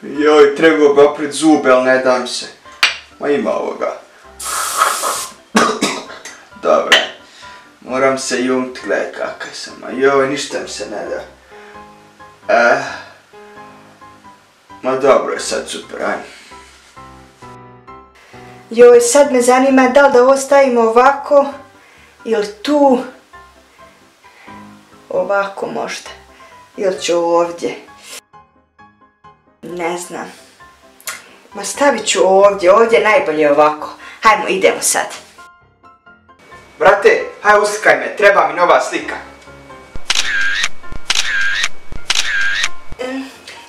Joj, trebao bi opret zube, ali ne dam se. Ma ima ovoga. Dobro. Moram se jumt, gledaj kakav sam. Ma joj, ništa mi se ne da. Ma dobro je sad, super, ajme. Joj, sad me zanima da li da ovo stavimo ovako ili tu. Ovako možda. Ili ću ovdje. Ne znam. Ma stavit ću ovdje, ovdje je najbolje ovako. Hajmo, idemo sad. Brate, haj uslikaj me, treba mi nova slika.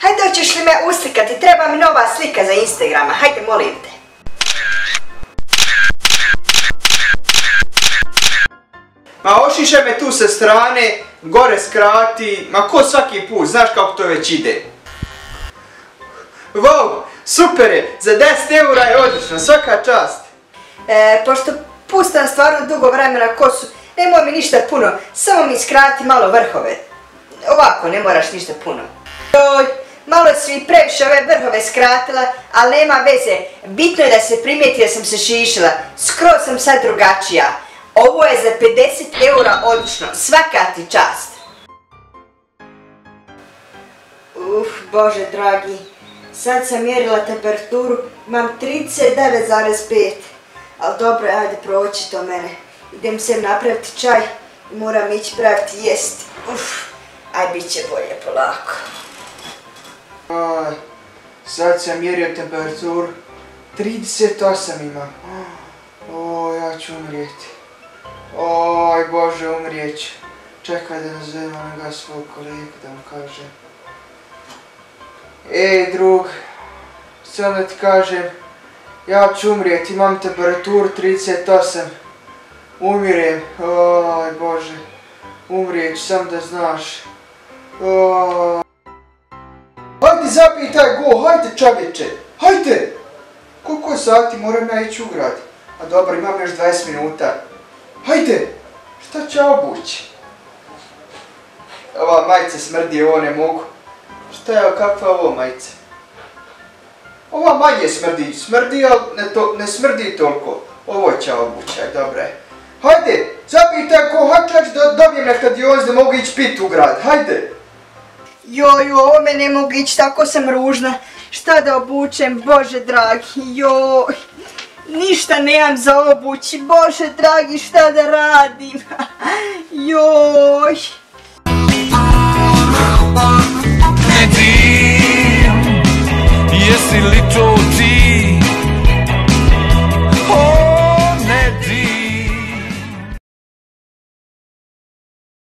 Hajde, hoćeš li me uslikati? Treba mi nova slika za Instagrama. Hajde, molim te. Ma ošišaj me tu sa strane, gore skrati, ma ko svaki put, znaš kako to već ide. Wow, super je, za 10 eura je odlično, svaka čast. Pošto pustam stvarno dugo vremena kosu, nemoj mi ništa puno, samo mi skrati malo vrhove. Ovako, ne moraš ništa puno. Joj, malo si previše ove vrhove skratila, ali nema veze. Bitno je da se primijeti da sam se šišila. Skroz sam sad drugačija. Ovo je za 50 eura odlično, svaka ti čast. Bože dragi, sad sam mjerila temperaturu, imam 39,5. Ali dobro, ajde proći to mene. Idem se napraviti čaj i moram ići praviti jesti. Aj, bit će bolje polako. Sad sam mjerio temperaturu, 38 imam. Ja ću umrijeti. Oj Bože, umrijet ću. Čekaj da nazovem onoga svog kolegu da mu kažem. Ej drug, sad da ti kažem, ja ću umrijeti, imam temperaturu 38. Umirem, oj Bože, umrijet ću, sam da znaš. Hajde zabij taj gol, hajde čovječe, hajde! Koliko je sati, moram ja ići u grad. A dobro, imam još 20 minuta. Hajde! Šta će obući? Ova majica smrdi, ovo ne mogu. Šta je, kakva je ovo majica? Ova manje smrdi, ali ne smrdi toliko. Ovo će obući, aj dobro je. Hajde, zabij ko hačač da dobijem na kladionicu da mogu ići pit u grad, hajde! Joj, ovome ne mogu ići, tako sam ružna. Šta da obučem, Bože dragi, joj. Ništa nemam za obući, Bože dragi, šta da radim? Joj.